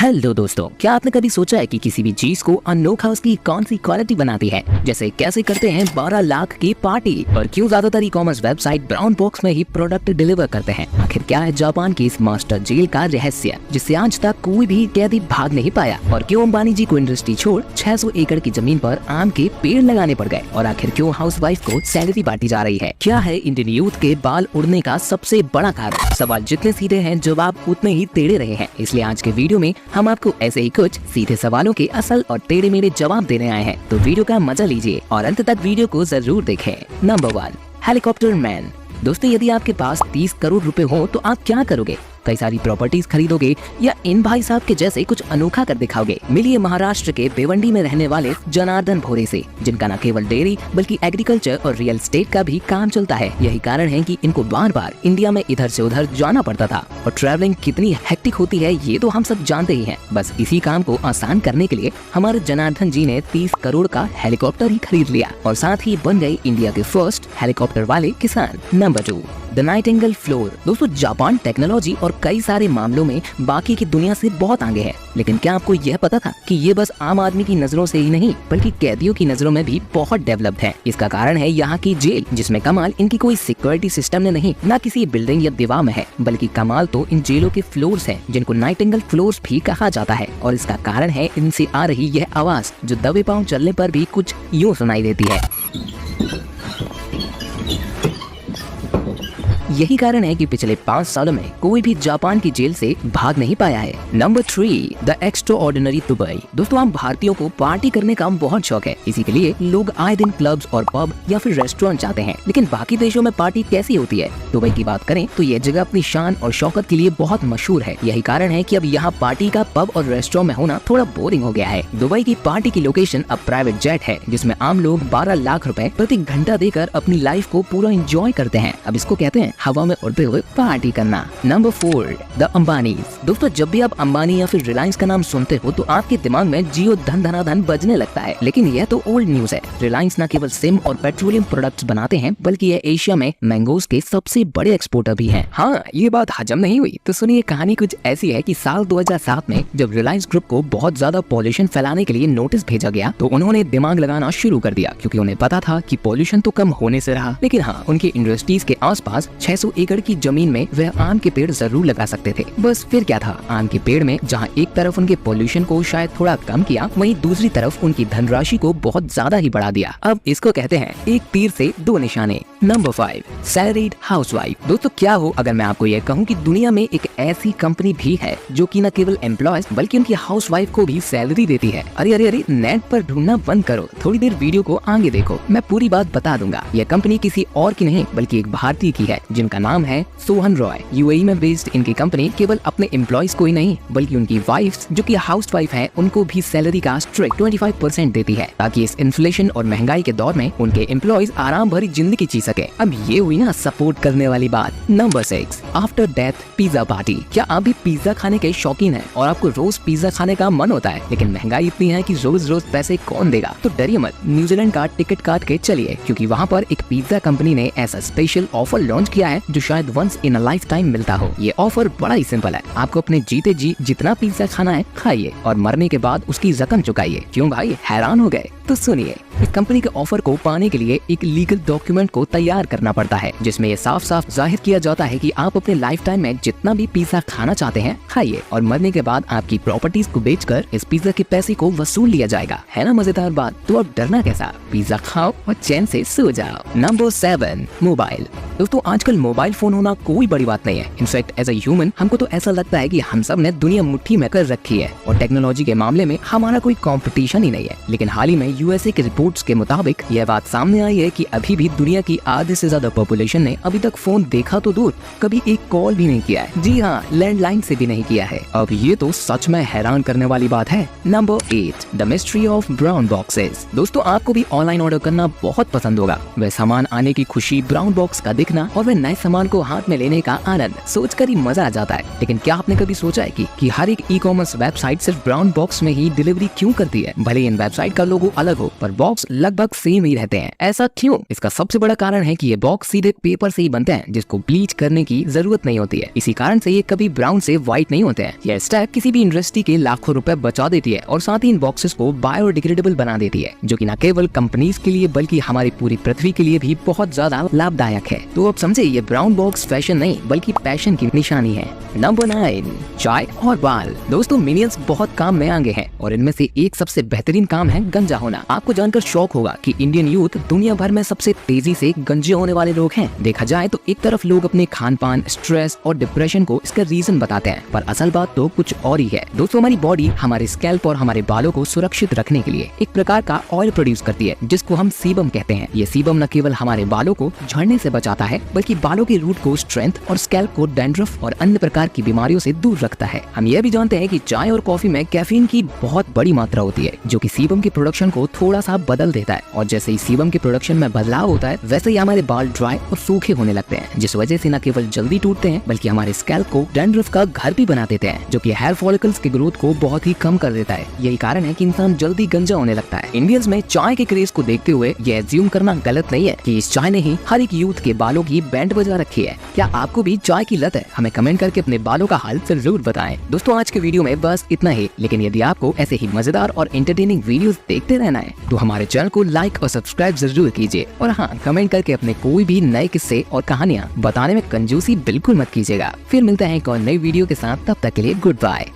Hello दोस्तों, क्या आपने कभी सोचा है कि किसी भी चीज को अनोखा उसकी कौन सी क्वालिटी बनाती है? जैसे कैसे करते हैं 12 लाख की पार्टी, और क्यों ज्यादातर ई-कॉमर्स वेबसाइट ब्राउन बॉक्स में ही प्रोडक्ट डिलीवर करते हैं? आखिर क्या है जापान की इस मास्टर जेल का रहस्य जिससे आज तक कोई भी कैदी भाग नहीं पाया? और क्यों अंबानी जी को इंडस्ट्री छोड़ 600 एकड़ की जमीन पर आम के पेड़ लगाने पड़ गए? और आखिर क्यों हाउसवाइफ को सैलरी बांटी जा रही है? क्या है इंडियन यूथ के बाल उड़ने का सबसे बड़ा कारण? सवाल जितने सीधे हैं जवाब उतने ही टेढ़े रहे हैं। इसलिए आज के वीडियो में हम आपको ऐसे ही कुछ सीधे सवालों के असल और टेढ़े मेढ़े जवाब देने आए हैं, तो वीडियो का मजा लीजिए और अंत तक वीडियो को जरूर देखें। Number 1, helicopter man. दोस्तों, यदि आपके पास 30 करोड़ रुपए हो तो आप क्या करोगे? कई सारी प्रॉपर्टीज खरीदोगे या इन भाई साहब के जैसे कुछ अनोखा कर दिखाओगे? मिलिए महाराष्ट्र के भिवंडी में रहने वाले जनार्दन भोरे से, जिनका न केवल डेयरी बल्कि एग्रीकल्चर और रियल एस्टेट का भी काम चलता है। यही कारण है कि इनको बार बार इंडिया में इधर से उधर जाना पड़ता था। और ट्रैवलिंग कितनी हेक्टिक होती है ये तो हम सब जानते ही हैं। बस इसी काम को आसान करने के लिए हमारे जनार्दन जी ने 30 करोड़ का हेलीकॉप्टर ही खरीद लिया और साथ ही बन गए इंडिया के फर्स्ट हेलीकॉप्टर वाले किसान। Number 2, the Nightingale floor. दोस्तों, जापान टेक्नोलॉजी और कई सारे मामलों में बाकी की दुनिया से बहुत आगे है, लेकिन क्या आपको यह पता था कि ये बस आम आदमी की नजरों से ही नहीं बल्कि कैदियों की नजरों में भी बहुत डेवलप्ड है? इसका कारण है यहाँ की जेल, जिसमें कमाल इनकी कोई सिक्योरिटी सिस्टम ने नहीं, ना किसी बिल्डिंग या दीवार में है, बल्कि कमाल तो इन जेलों के फ्लोर्स हैं, जिनको नाइटिंगेल फ्लोर्स भी कहा जाता है। और इसका कारण है इनसे आ रही यह आवाज जो दबे पांव चलने पर भी कुछ यूं सुनाई देती है। यही कारण है कि पिछले 5 सालों में कोई भी जापान की जेल से भाग नहीं पाया है। Number 3, the extraordinary Dubai. दोस्तों, हम भारतीयों को पार्टी करने का बहुत शौक है, इसी के लिए लोग आए दिन क्लब्स और पब या फिर रेस्टोरेंट जाते हैं। लेकिन बाकी देशों में पार्टी कैसी होती है? दुबई की बात करें तो यह जगह अपनी शान और शौकत के लिए बहुत मशहूर है। यही कारण है कि अब यहाँ पार्टी का पब और रेस्टोरेंट में होना थोड़ा बोरिंग हो गया है। दुबई की पार्टी की लोकेशन अब प्राइवेट जेट है, जिसमें आम लोग 12 लाख रुपए प्रति घंटा देकर अपनी लाइफ को पूरा एंजॉय करते हैं। अब इसको कहते हैं हवा में उड़ते हुए पार्टी करना। Number 4, the Ambanis. दोस्तों, जब भी आप अंबानी या फिर रिलायंस का नाम सुनते हो तो आपके दिमाग में जियो धन धना धन बजने लगता है, लेकिन यह तो ओल्ड न्यूज है। रिलायंस न केवल सिम और पेट्रोलियम प्रोडक्ट्स बनाते हैं, बल्कि ये एशिया में मैंगोज के सबसे बड़े एक्सपोर्टर भी हैं। हाँ, ये बात हजम नहीं हुई तो सुनिए, कहानी कुछ ऐसी है कि साल 2007 में जब रिलायंस ग्रुप को बहुत ज्यादा पॉल्यूशन फैलाने के लिए नोटिस भेजा गया तो उन्होंने दिमाग लगाना शुरू कर दिया, क्योंकि उन्हें पता था कि पॉल्यूशन तो कम होने से रहा, लेकिन हाँ, उनकी इंडस्ट्रीज के आसपास 600 एकड़ की जमीन में वह आम के पेड़ जरूर लगा सकते थे। बस फिर क्या था, आम के पेड़ में जहाँ एक तरफ उनके पोल्यूशन को शायद थोड़ा कम किया, वहीं दूसरी तरफ उनकी धनराशि को बहुत ज्यादा ही बढ़ा दिया। अब इसको कहते हैं एक तीर से 2 निशाने। Number 5, salaried housewife. दोस्तों, क्या हो अगर मैं आपको यह कहूँ कि दुनिया में एक ऐसी कंपनी भी है जो कि न केवल एम्प्लॉयज बल्कि उनकी हाउसवाइफ को भी सैलरी देती है। अरे अरे अरे, नेट पर ढूंढना बंद करो, थोड़ी देर वीडियो को आगे देखो, मैं पूरी बात बता दूंगा। यह कंपनी किसी और की नहीं बल्कि एक भारतीय की है, जिनका नाम है सोहन रॉय। यूएई में बेस्ड इनकी कंपनी केवल अपने एम्प्लॉयज को ही नहीं बल्कि उनकी वाइफ्स जो कि हाउसवाइफ हैं उनको भी सैलरी का स्ट्रिक्ट 25% देती है, ताकि इस इन्फ्लेशन और महंगाई के दौर में उनके एम्प्लॉयज आराम भरी जिंदगी जी सके। अब ये हुई ना सपोर्ट करने वाली बात। Number 6, after death pizza party. क्या आप भी पिज्जा खाने के शौकीन हैं और आपको रोज पिज्जा खाने का मन होता है, लेकिन महंगाई इतनी है कि रोज रोज पैसे कौन देगा? तो डरिए मत, न्यूजीलैंड का टिकट काट के चलिए, क्योंकि वहाँ पर एक पिज्जा कंपनी ने ऐसा स्पेशल ऑफर लॉन्च किया है जो शायद once in a lifetime मिलता हो। ये ऑफर बड़ा ही सिंपल है, आपको अपने जीते जी जितना पिज्जा खाना है खाइए और मरने के बाद उसकी रकम चुकाइए। क्यों भाई, हैरान हो गए? तो सुनिए, इस कंपनी के ऑफर को पाने के लिए एक लीगल डॉक्यूमेंट को तैयार करना पड़ता है, जिसमें ये साफ साफ जाहिर किया जाता है कि आप अपने लाइफ टाइम में जितना भी पिज्जा खाना चाहते हैं खाइए, और मरने के बाद आपकी प्रॉपर्टीज को बेचकर इस पिज्जा के पैसे को वसूल लिया जाएगा। है ना मजेदार बात? तो अब डरना कैसा, पिज्जा खाओ और चैन से सो जाओ। Number 7, mobile. दोस्तों, आजकल मोबाइल फोन होना कोई बड़ी बात नहीं है। इनफैक्ट एज अ ह्यूमन हमको तो ऐसा लगता है कि हम सब ने दुनिया मुट्ठी में कर रखी है और टेक्नोलॉजी के मामले में हमारा कोई कंपटीशन ही नहीं है। लेकिन हाल ही में यूएसए के रिपोर्ट्स के मुताबिक यह बात सामने आई है कि अभी भी दुनिया की आधे से ज्यादा पॉपुलेशन ने अभी तक फोन देखा तो दूर, कभी एक कॉल भी नहीं किया है। जी हाँ, लैंडलाइन से भी नहीं किया है। अब ये तो सच में हैरान करने वाली बात है। Number 8, the mystery of brown boxes. दोस्तों, आपको भी ऑनलाइन ऑर्डर करना बहुत पसंद होगा। वह सामान आने की खुशी, ब्राउन बॉक्स का दिखना और वह नए सामान को हाथ में लेने का आनंद सोचकर ही मजा आ जाता है। लेकिन क्या आपने कभी सोचा है कि हर एक ई-कॉमर्स वेबसाइट सिर्फ ब्राउन बॉक्स में ही डिलीवरी क्यों करती है? भले इन वेबसाइट का लोगो अलग हो पर बॉक्स लगभग सेम ही रहते हैं। ऐसा क्यों? इसका सबसे बड़ा कारण है कि ये बॉक्स सीधे पेपर से ही बनते हैं जिसको ब्लीच करने की जरूरत नहीं होती है। इसी कारण से ये कभी ब्राउन से व्हाइट नहीं होते हैं। यह स्टेप किसी भी इंडस्ट्री के लाखों रुपए बचा देती है और साथ ही इन बॉक्सेस को बायोडिग्रेडेबल बना देती है, जो कि न केवल कंपनीज के लिए बल्कि हमारी पूरी पृथ्वी के लिए भी बहुत ज्यादा लाभदायक है। तो अब समझे, ये ब्राउन बॉक्स फैशन नहीं बल्कि पैशन की निशानी है। नंबर 9, चाय और बाल। दोस्तों, मिलियंस बहुत काम में आगे हैं और इनमें से एक सबसे बेहतरीन काम है गंजा होना। आपको जानकर शौक होगा कि इंडियन यूथ दुनिया भर में सबसे तेजी से गंजे होने वाले लोग हैं। देखा जाए तो एक तरफ लोग अपने खान पान, स्ट्रेस और डिप्रेशन को इसका रीजन बताते हैं, पर असल बात तो कुछ और ही है। दोस्तों, हमारी बॉडी हमारे स्कैल्प और हमारे बालों को सुरक्षित रखने के लिए एक प्रकार का ऑयल प्रोड्यूस करती है जिसको हम सीबम कहते हैं। ये सीबम न केवल हमारे बालों को झड़ने से बचाता है बल्कि बालों के रूट को स्ट्रेंथ और स्कैल्प को डैंड्रफ और अन्य प्रकार की बीमारियों से दूर रखता है। हम यह भी जानते हैं कि चाय और कॉफी में कैफीन की बहुत बड़ी मात्रा होती है जो कि सीबम के प्रोडक्शन को थोड़ा सा बदल देता है, और जैसे ही सीबम के प्रोडक्शन में बदलाव होता है वैसे ही हमारे बाल ड्राई और सूखे होने लगते हैं, जिस वजह से न केवल जल्दी टूटते हैं बल्कि हमारे स्कैल्प को डैंड्रफ का घर भी बना देते हैं, जो कि हेयर फॉलिकल्स के ग्रोथ को बहुत ही कम कर देता है। यही कारण है कि इंसान जल्दी गंजा होने लगता है। इंडियंस में चाय के क्रेज को देखते हुए यह एज्यूम करना गलत नहीं है कि इस चाय ने ही हर एक यूथ के बालों की बैंड बजा रखी है। क्या आपको भी चाय की लत है? हमें कमेंट करके अपने बालों का हाल जरूर बताएं। दोस्तों, आज के वीडियो में बस इतना ही, लेकिन यदि आपको ऐसे ही मजेदार और एंटरटेनिंग वीडियोस देखते रहना है तो हमारे चैनल को लाइक और सब्सक्राइब जरूर कीजिए, और हाँ, कमेंट करके अपने कोई भी नए किस्से और कहानियाँ बताने में कंजूसी बिल्कुल मत कीजिएगा। फिर मिलते हैं एक और नई वीडियो के साथ, तब तक के लिए गुड बाय।